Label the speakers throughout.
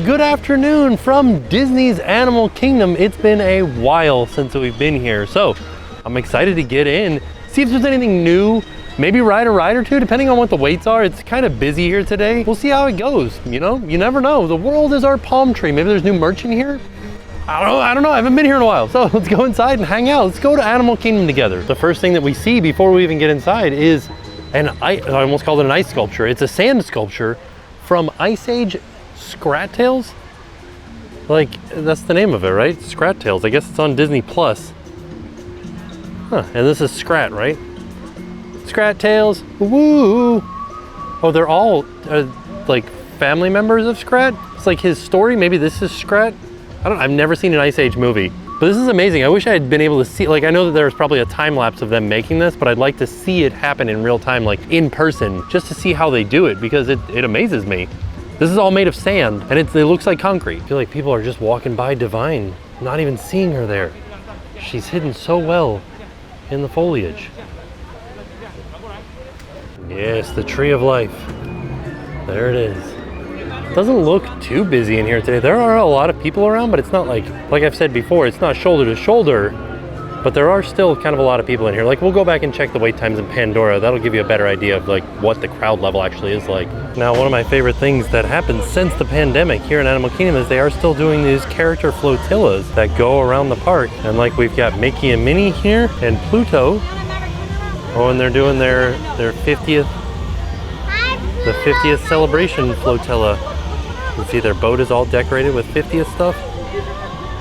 Speaker 1: good afternoon from Disney's Animal Kingdom. It's been a while since we've been here, so I'm excited to get in, see if there's anything new, maybe ride a ride or two, depending on what the waits are. It's kind of busy here today. We'll see how it goes, you know? You never know. The world is our palm tree. Maybe there's new merch in here? I don't know. I haven't been here in a while. So let's go inside and hang out. Let's go to Animal Kingdom together. The first thing that we see before we even get inside is I almost called it an ice sculpture. It's a sand sculpture from Ice Age Scrat Tales. Like, that's the name of it, right? Scrat Tales. I guess it's on Disney Plus. Huh, and this is Scrat, right? Scrat Tales, woo! Oh, they're all like family members of Scrat? It's like his story, maybe this is Scrat? I've never seen an Ice Age movie, but this is amazing. I wish I had been able to see, like, I know that there's probably a time lapse of them making this, but I'd like to see it happen in real time, like in person, just to see how they do it, because it amazes me. This is all made of sand, and it looks like concrete. I feel like people are just walking by Divine, not even seeing her there. She's hidden so well in the foliage. Yes, the Tree of Life. There it is. Doesn't look too busy in here today. There are a lot of people around, but it's not like I've said before, it's not shoulder to shoulder, but there are still kind of a lot of people in here. Like, we'll go back and check the wait times in Pandora. That'll give you a better idea of like what the crowd level actually is like. Now, one of my favorite things that happened since the pandemic here in Animal Kingdom is they are still doing these character flotillas that go around the park. And like, we've got Mickey and Minnie here and Pluto. Oh, and they're doing their 50th celebration flotilla. You can see their boat is all decorated with 50th stuff,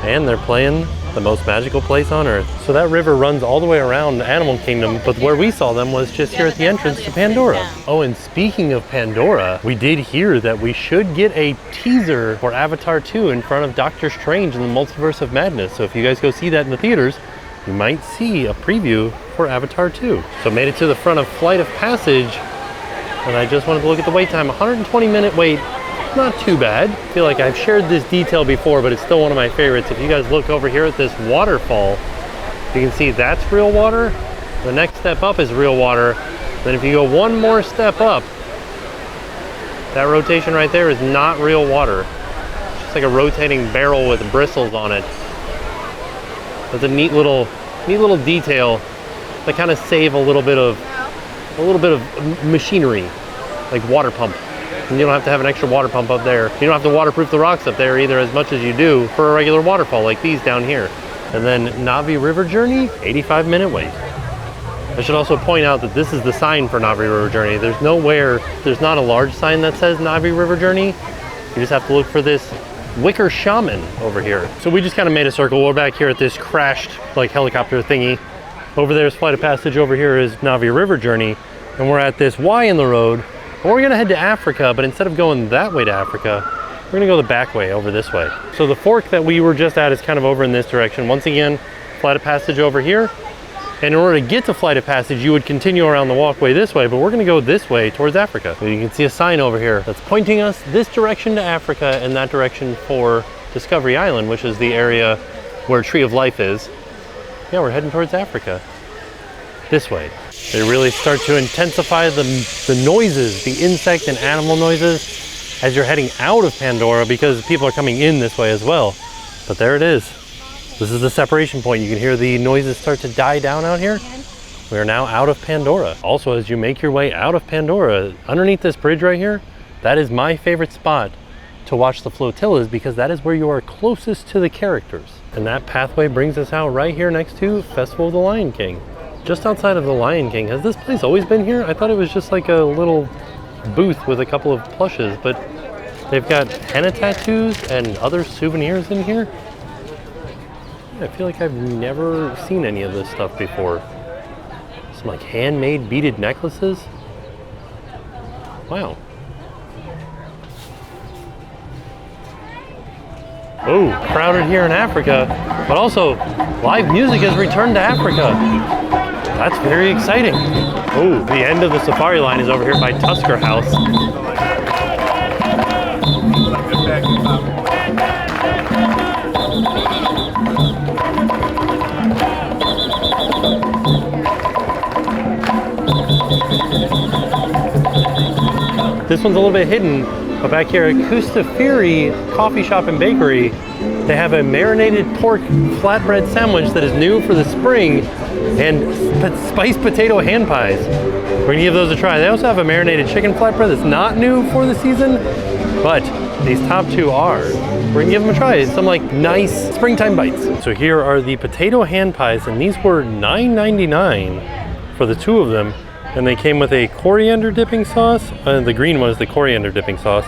Speaker 1: and they're playing the most magical place on earth. So that river runs all the way around Animal Kingdom, but where we saw them was just here at the entrance to Pandora. Oh, and speaking of Pandora, we did hear that we should get a teaser for Avatar 2 in front of Doctor Strange in the Multiverse of Madness. So if you guys go see that in the theaters, you might see a preview for Avatar 2. So made it to the front of Flight of Passage, and I just wanted to look at the wait time. 120-minute wait. Not too bad. I feel like I've shared this detail before, but it's still one of my favorites. If you guys look over here at this waterfall, you can see that's real water. The next step up is real water. Then if you go one more step up, that rotation right there is not real water. It's just like a rotating barrel with bristles on it. That's a neat little detail that kind of save a little bit of machinery, like water pump. And you don't have to have an extra water pump up there. You don't have to waterproof the rocks up there either as much as you do for a regular waterfall like these down here. And then Navi River Journey, 85-minute wait. I should also point out that this is the sign for Navi River Journey. There's not a large sign that says Navi River Journey. You just have to look for this wicker shaman over here. So we just kind of made a circle. We're back here at this crashed like helicopter thingy. Over there is Flight of Passage. Over here is Navi River Journey. And we're at this Y in the road. We're gonna head to Africa, but instead of going that way to Africa, we're gonna go the back way, over this way. So the fork that we were just at is kind of over in this direction. Once again, Flight of Passage over here. And in order to get to Flight of Passage, you would continue around the walkway this way, but we're gonna go this way towards Africa. So you can see a sign over here that's pointing us this direction to Africa and that direction for Discovery Island, which is the area where Tree of Life is. Yeah, we're heading towards Africa. This way. They really start to intensify the noises, the insect and animal noises as you're heading out of Pandora, because people are coming in this way as well. But there it is. This is the separation point. You can hear the noises start to die down out here. We are now out of Pandora. Also, as you make your way out of Pandora, underneath this bridge right here, that is my favorite spot to watch the flotillas, because that is where you are closest to the characters. And that pathway brings us out right here next to Festival of the Lion King. Just outside of the Lion King. Has this place always been here? I thought it was just like a little booth with a couple of plushes, but they've got henna tattoos and other souvenirs in here. I feel like I've never seen any of this stuff before. Some like handmade beaded necklaces. Wow. Oh, crowded here in Africa, but also live music has returned to Africa. That's very exciting. Oh, the end of the safari line is over here by Tusker House. This one's a little bit hidden, But back here at Kustafiri Coffee Shop and Bakery, they have a marinated pork flatbread sandwich that is new for the spring and spiced potato hand pies. We're gonna give those a try. They also have a marinated chicken flatbread that's not new for the season, but these top two are. We're gonna give them a try. It's some like nice springtime bites. So here are the potato hand pies, and these were $9.99 for the two of them. And they came with a coriander dipping sauce. The green one is the coriander dipping sauce.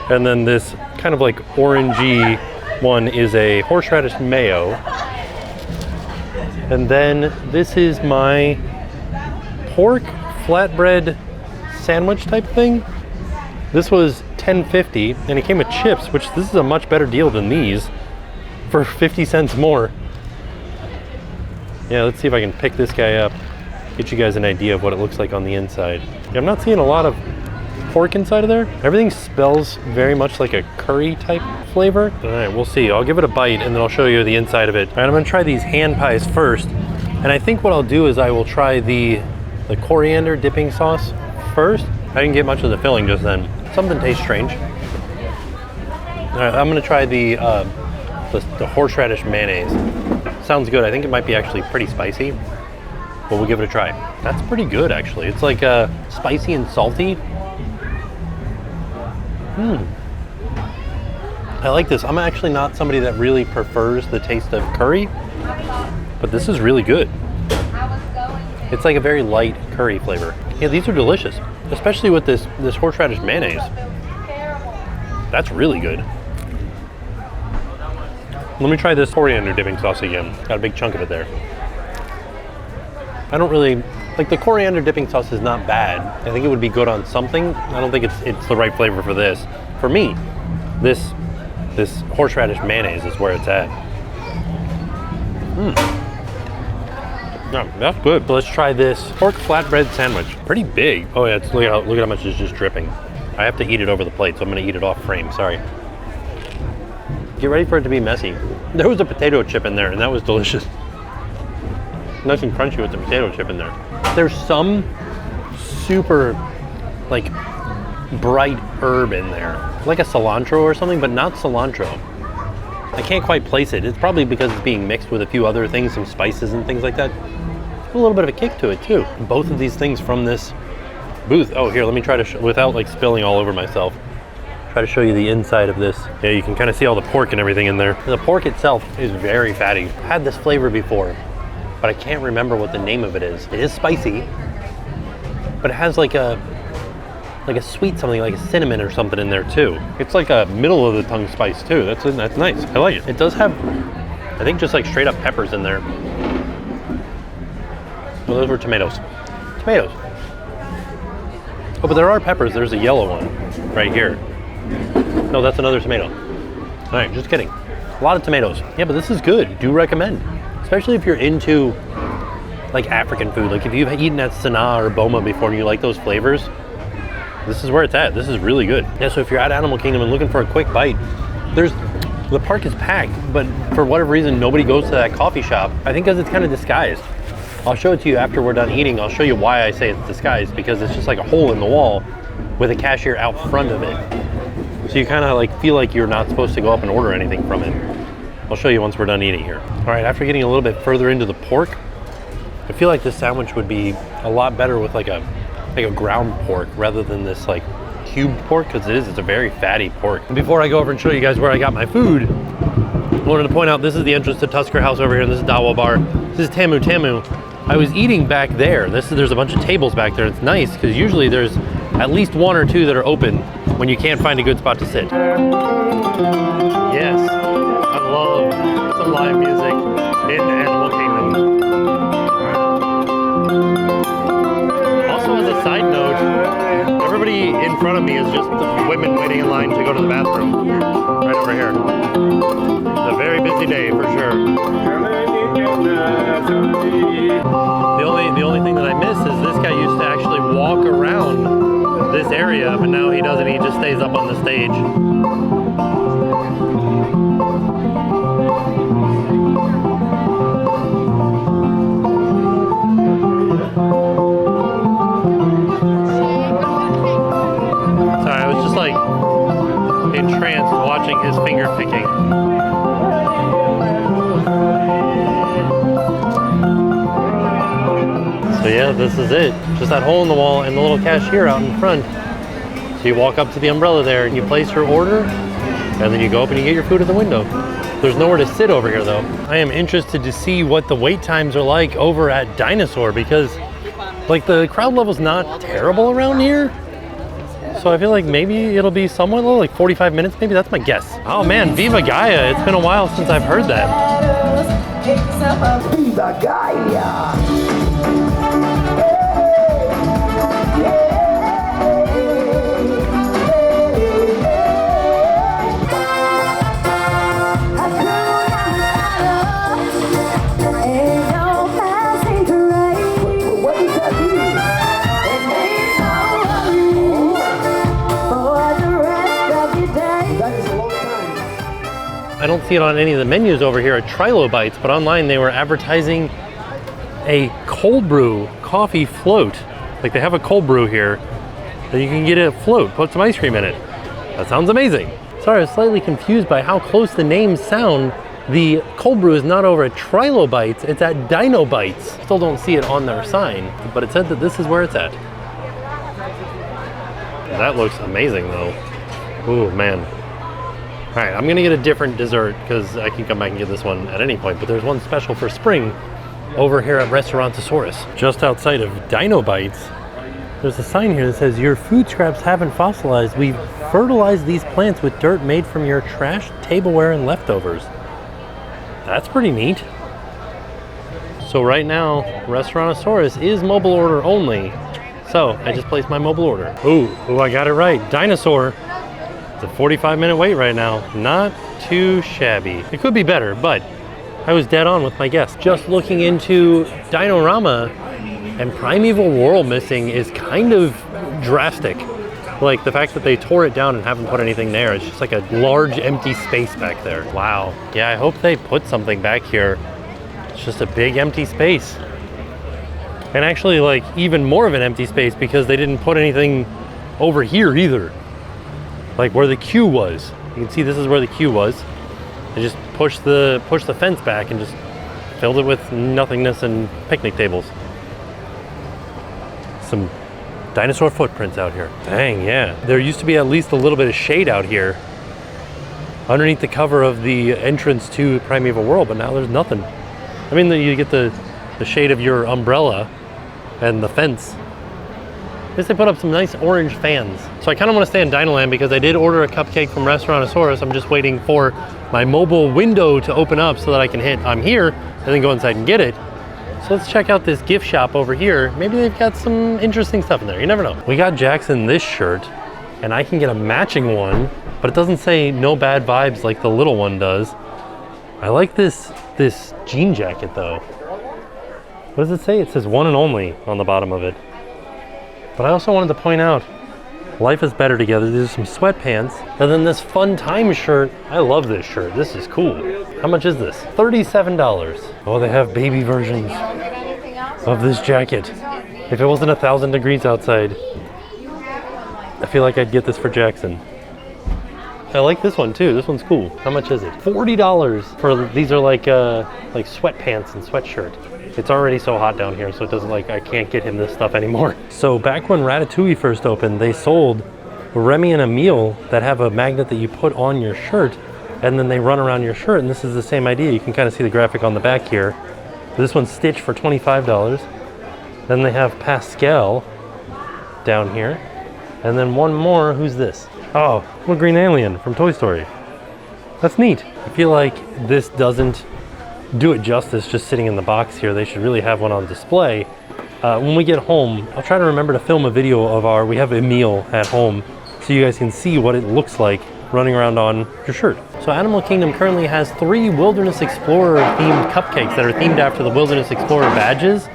Speaker 1: And then this kind of like orangey one is a horseradish mayo. And then this is my pork flatbread sandwich type thing. This was $10.50 and it came with chips, which this is a much better deal than these for 50 cents more. Yeah, let's see if I can pick this guy up. Get you guys an idea of what it looks like on the inside. Yeah, I'm not seeing a lot of pork inside of there. Everything smells very much like a curry type flavor. All right, we'll see. I'll give it a bite and then I'll show you the inside of it. All right, I'm gonna try these hand pies first. And I think what I'll do is I will try the coriander dipping sauce first. I didn't get much of the filling just then. Something tastes strange. All right, I'm gonna try the horseradish mayonnaise. Sounds good. I think it might be actually pretty spicy, but we'll give it a try. That's pretty good, actually. It's like spicy and salty. I like this. I'm actually not somebody that really prefers the taste of curry, but this is really good. It's like a very light curry flavor. Yeah, these are delicious, especially with this horseradish mayonnaise. That's really good. Let me try this coriander dipping sauce again. Got a big chunk of it there. I don't really, like the coriander dipping sauce is not bad. I think it would be good on something. I don't think it's the right flavor for this. For me, this horseradish mayonnaise is where it's at. Yeah, that's good. So let's try this pork flatbread sandwich. Pretty big. Oh yeah, look at how much is just dripping. I have to eat it over the plate, so I'm gonna eat it off frame, sorry. Get ready for it to be messy. There was a potato chip in there and that was delicious. Nice and crunchy with the potato chip in there. There's some super like bright herb in there, like a cilantro or something, but not cilantro. I can't quite place it. It's probably because it's being mixed with a few other things, some spices and things like that. A little bit of a kick to it too. Both of these things from this booth. Oh, here, let me try to, without like spilling all over myself, try to show you the inside of this. Yeah, you can kind of see all the pork and everything in there. The pork itself is very fatty. I've had this flavor before, but I can't remember what the name of it is. It is spicy, but it has like a sweet something, like a cinnamon or something in there too. It's like a middle of the tongue spice too. That's nice. I like it. It does have, I think, just like straight up peppers in there. Oh, those were tomatoes. Tomatoes. Oh, but there are peppers. There's a yellow one right here. No, that's another tomato. All right, just kidding. A lot of tomatoes. Yeah, but this is good. Do recommend. Especially if you're into like African food. Like if you've eaten at Sanaa or Boma before and you like those flavors, this is where it's at. This is really good. Yeah, so if you're at Animal Kingdom and looking for a quick bite, the park is packed, but for whatever reason, nobody goes to that coffee shop. I think because it's kind of disguised. I'll show it to you after we're done eating. I'll show you why I say it's disguised, because it's just like a hole in the wall with a cashier out front of it. So you kind of like feel like you're not supposed to go up and order anything from it. I'll show you once we're done eating here. All right, after getting a little bit further into the pork, I feel like this sandwich would be a lot better with like a ground pork rather than this like cubed pork, because it's a very fatty pork. And before I go over and show you guys where I got my food, I wanted to point out this is the entrance to Tusker House over here, and this is Dawa Bar. This is Tamu Tamu. I was eating back there. There's a bunch of tables back there. It's nice because usually there's at least one or two that are open when you can't find a good spot to sit. Yes, I love some live music in Animal Kingdom. Also, as a side note, everybody in front of me is just women waiting in line to go to the bathroom. Right over here. It's a very busy day for sure. The only thing that I miss is this guy used to actually walk around this area, but now he doesn't. He just stays up on the stage. Sorry, I was just like picking. So yeah, this is it. Just that hole in the wall and the little cashier out in front. So you walk up to the umbrella there and you place your order, and then you go up and you get your food at the window. There's nowhere to sit over here though. I am interested to see what the wait times are like over at Dinosaur, because like the crowd level's not terrible around here. So I feel like maybe it'll be somewhat low, like 45 minutes maybe, that's my guess. Oh man, Viva Gaia, it's been a while since I've heard that.
Speaker 2: Viva Gaia!
Speaker 1: I don't see it on any of the menus over here at Trilobites, but online they were advertising a cold brew coffee float. Like they have a cold brew here that you can get a float, put some ice cream in it. That sounds amazing. Sorry, I was slightly confused by how close the names sound. The cold brew is not over at Trilobites, it's at Dinobites. Still don't see it on their sign, but it said that this is where it's at. That looks amazing though. Ooh, man. All right, I'm gonna get a different dessert because I can come back and get this one at any point, but there's one special for spring over here at Restaurantosaurus. Just outside of Dinobites, there's a sign here that says, "Your food scraps haven't fossilized. We've fertilized these plants with dirt made from your trash, tableware, and leftovers." That's pretty neat. So right now, Restaurantosaurus is mobile order only. So I just placed my mobile order. Ooh, I got it right. Dinosaur. It's a 45-minute wait right now. Not too shabby. It could be better, but I was dead on with my guess. Just looking into Dinorama, and Primeval World missing is kind of drastic. Like the fact that they tore it down and haven't put anything there. It's just like a large empty space back there. Wow. Yeah, I hope they put something back here. It's just a big empty space. And actually like even more of an empty space because they didn't put anything over here either. Like where the queue was. You can see this is where the queue was. They just pushed the fence back and just filled it with nothingness and picnic tables. Some dinosaur footprints out here. Dang, yeah. There used to be at least a little bit of shade out here underneath the cover of the entrance to Primeval World, but now there's nothing. I mean, you get the shade of your umbrella and the fence. At least they put up some nice orange fans. So I kind of want to stay in Dinoland because I did order a cupcake from Restaurantosaurus. I'm just waiting for my mobile window to open up so that I can hit "I'm here" and then go inside and get it. So let's check out this gift shop over here. Maybe they've got some interesting stuff in there. You never know. We got Jackson this shirt, and I can get a matching one, but it doesn't say "no bad vibes" like the little one does. I like this jean jacket though. What does it say? It says "one and only" on the bottom of it. But I also wanted to point out, life is better together. There's some sweatpants, and then this fun time shirt. I love this shirt. This is cool. How much is this? $37. Oh, they have baby versions of this jacket. If it wasn't 1,000 degrees outside, I feel like I'd get this for Jackson. I like this one too. This one's cool. How much is it? $40 for these are like sweatpants and sweatshirt. It's already so hot down here, so it doesn't I can't get him this stuff anymore. So back when Ratatouille first opened, they sold Remy and Emile that have a magnet that you put on your shirt, and then they run around your shirt, and this is the same idea. You can kind of see the graphic on the back here. This one's stitched for $25. Then they have Pascal down here. And then one more, who's this? Oh, little green alien from Toy Story. That's neat. I feel like this doesn't do it justice just sitting in the box here. They should really have one on display. When we get home, I'll try to remember to film a video of we have Emile at home so you guys can see what it looks like running around on your shirt. So Animal Kingdom currently has 3 Wilderness Explorer themed cupcakes that are themed after the Wilderness Explorer badges.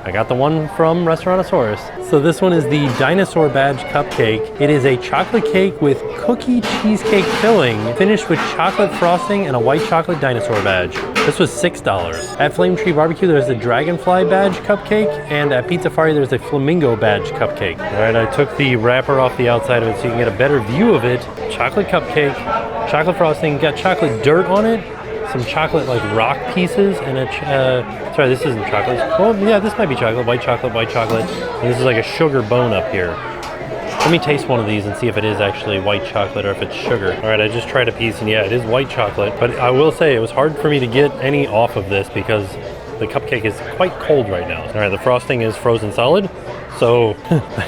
Speaker 1: I got the one from Restaurantosaurus. So this one is the Dinosaur Badge Cupcake. It is a chocolate cake with cookie cheesecake filling, finished with chocolate frosting and a white chocolate dinosaur badge. This was $6. At Flame Tree Barbecue, there's the Dragonfly Badge Cupcake, and at Pizza Fari, there's a Flamingo Badge Cupcake. All right, I took the wrapper off the outside of it so you can get a better view of it. Chocolate cupcake, chocolate frosting, got chocolate dirt on it, some chocolate like rock pieces, and sorry, this isn't chocolate. Well, yeah, this might be chocolate, white chocolate, and this is like a sugar bone up here. Let me taste one of these and see if it is actually white chocolate or if it's sugar. All right, I just tried a piece and yeah, it is white chocolate, but I will say it was hard for me to get any off of this because the cupcake is quite cold right now. All right, the frosting is frozen solid, so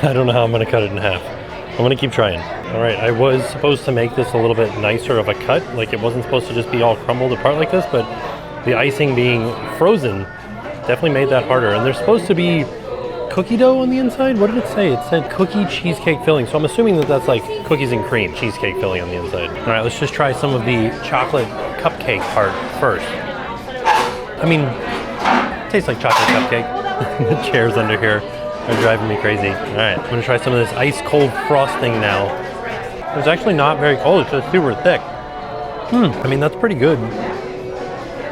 Speaker 1: I don't know how I'm gonna cut it in half. I'm gonna keep trying. All right, I was supposed to make this a little bit nicer of a cut, like it wasn't supposed to just be all crumbled apart like this, but the icing being frozen definitely made that harder. And there's supposed to be cookie dough on the inside? What did it say? It said cookie cheesecake filling. So I'm assuming that that's like cookies and cream cheesecake filling on the inside. All right, let's just try some of the chocolate cupcake part first. I mean, it tastes like chocolate cupcake. The chairs under here are driving me crazy. All right, I'm gonna try some of this ice cold frosting now. It's actually not very cold, it's just super thick. I mean, that's pretty good.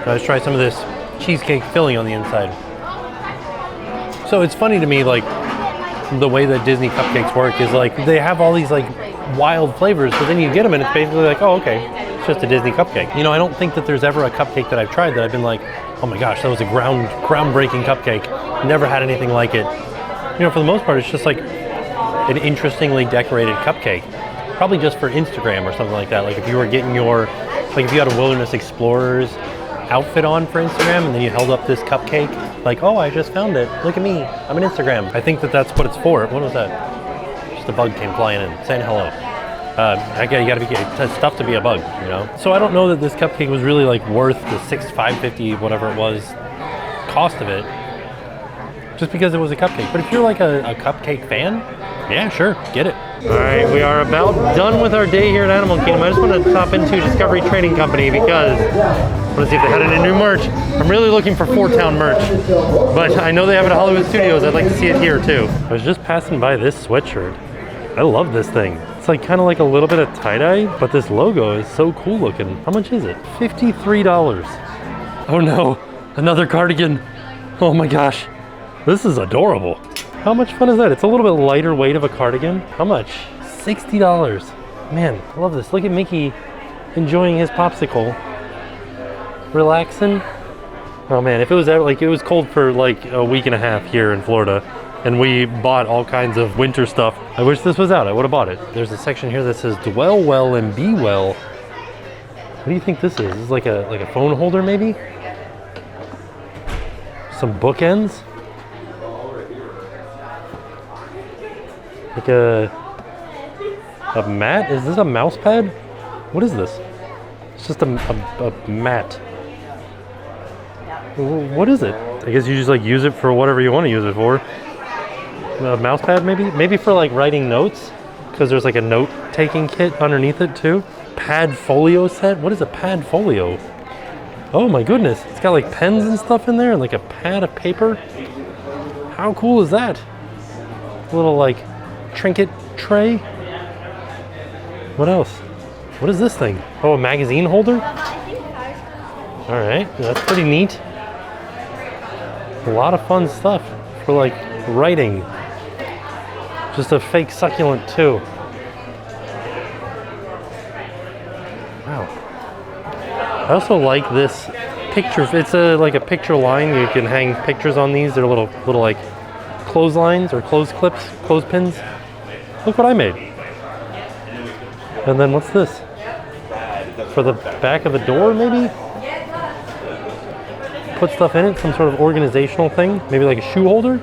Speaker 1: Let's try some of this cheesecake filling on the inside. So it's funny to me, like, the way that Disney cupcakes work is like, they have all these like wild flavors, but then you get them and it's basically like, oh, okay, it's just a Disney cupcake. You know, I don't think that there's ever a cupcake that I've tried that I've been like, oh my gosh, that was a groundbreaking cupcake. Never had anything like it. You know, for the most part, it's just like an interestingly decorated cupcake. Probably just for Instagram or something like that. Like if you were getting your, like if you had a Wilderness Explorers outfit on for Instagram and then you held up this cupcake, like, oh, I just found it. Look at me, I'm an Instagram. I think that that's what it's for. What was that? Just a bug came flying in, saying hello. You gotta be, it's tough to be a bug, you know? So I don't know that this cupcake was really like worth the $5.50, whatever it was, cost of it, just because it was a cupcake. But if you're like a cupcake fan, yeah, sure, get it. All right, we are about done with our day here at Animal Kingdom. I just want to stop into Discovery Trading Company because I want to see if they had any new merch. I'm really looking for Fort Town merch, but I know they have it at Hollywood Studios. I'd like to see it here too. I was just passing by this sweatshirt. I love this thing. It's like kind of like a little bit of tie-dye, but this logo is so cool looking. How much is it? $53. Oh no, another cardigan. Oh my gosh, this is adorable. How much fun is that? It's a little bit lighter weight of a cardigan. How much? $60. Man, I love this. Look at Mickey enjoying his popsicle. Relaxing. Oh man, if it was like, it was cold for like a week and a half here in Florida and we bought all kinds of winter stuff. I wish this was out, I would have bought it. There's a section here that says dwell well and be well. What do you think this is? This is like a phone holder maybe? Some bookends? Like a mat? Is this a mouse pad? What is this? It's just a mat. What is it? I guess you just like use it for whatever you want to use it for. A mouse pad maybe? Maybe for like writing notes, because there's like a note taking kit underneath it too. Pad folio set? What is a pad folio? Oh my goodness, it's got like pens and stuff in there and like a pad of paper. How cool is that? A little like trinket tray. What else? What is this thing? Oh, a magazine holder? All right, that's pretty neat. A lot of fun stuff for like writing. Just a fake succulent too. Wow. I also like this picture. It's like a picture line. You can hang pictures on these. They're little like clotheslines or clothes clips, clothespins. Look what I made. And then what's this? For the back of a door, maybe? Put stuff in it, some sort of organizational thing. Maybe like a shoe holder?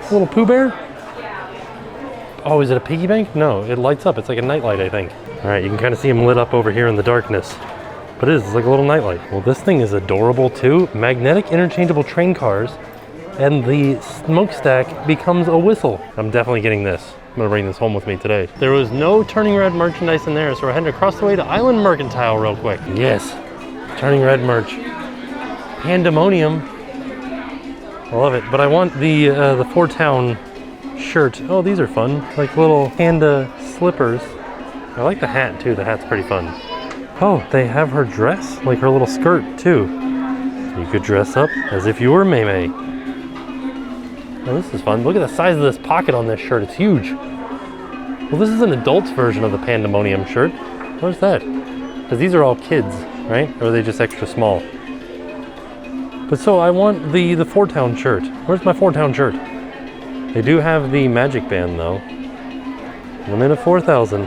Speaker 1: A little Pooh Bear? Oh, is it a piggy bank? No, it lights up. It's like a nightlight, I think. All right, you can kind of see them lit up over here in the darkness. But it is, it's like a little nightlight. Well, this thing is adorable too. Magnetic interchangeable train cars. And the smokestack becomes a whistle. I'm definitely getting this. I'm gonna bring this home with me today. There was no Turning Red merchandise in there, so we're heading across the way to Island Mercantile real quick. Yes, Turning Red merch. Pandemonium. I love it, but I want the Four Town shirt. Oh, these are fun, like little panda slippers. I like the hat too, the hat's pretty fun. Oh, they have her dress, like her little skirt too. You could dress up as if you were Mei Mei. Oh, this is fun. Look at the size of this pocket on this shirt, it's huge. Well, this is an adult's version of the Pandemonium shirt. Where's that? Because these are all kids, right? Or are they just extra small? But so I want the Four Town shirt. Where's my Four Town shirt? They do have the magic band though. Limit of 4,000.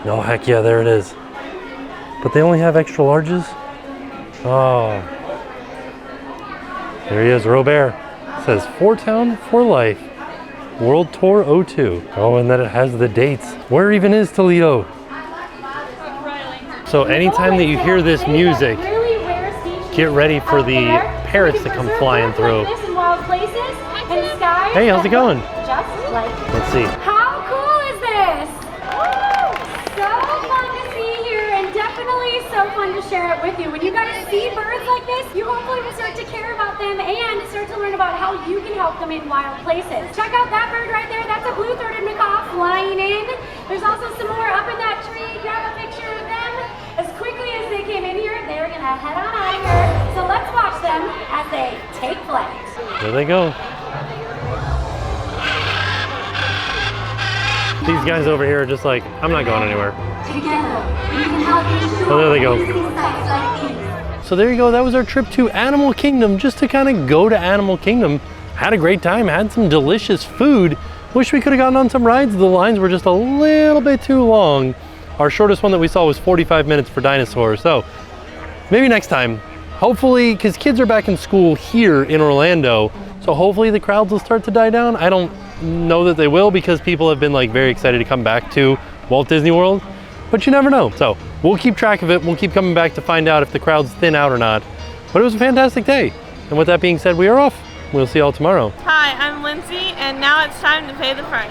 Speaker 1: Oh, heck yeah, there it is. But they only have extra larges? Oh. There he is, Robert. It says Four Town for life. World Tour 02. Oh, and then it has the dates. Where even is Toledo? So anytime that you hear this music, get ready for the parrots to come flying through. Hey, how's it going? Let's see.
Speaker 3: How cool is this? So fun to see here, and definitely so fun to share it with you. When you guys see birds like this, you hopefully will start to care about them and start to learn about how you can help them in wild places. Check out that bird right there. That's a blue-throated macaw flying in. There's also some more up in that tree. Grab a picture of them. As quickly as they came in here, they're gonna head on out of here. So let's watch them as they take flight.
Speaker 1: There they go. These guys over here are just like, I'm not going anywhere. Oh, there they go. So there you go, that was our trip to Animal Kingdom, just to kind of go to Animal Kingdom. Had a great time, had some delicious food. Wish we could have gotten on some rides. The lines were just a little bit too long. Our shortest one that we saw was 45 minutes for dinosaurs. So maybe next time, hopefully, because kids are back in school here in Orlando, so hopefully the crowds will start to die down. I don't know that they will, because people have been like very excited to come back to Walt Disney World, but you never know. So we'll keep track of it. We'll keep coming back to find out if the crowds thin out or not. But it was a fantastic day. And with that being said, we are off. We'll see y'all tomorrow.
Speaker 4: Hi, I'm Lindsay, and now it's time to pay the price.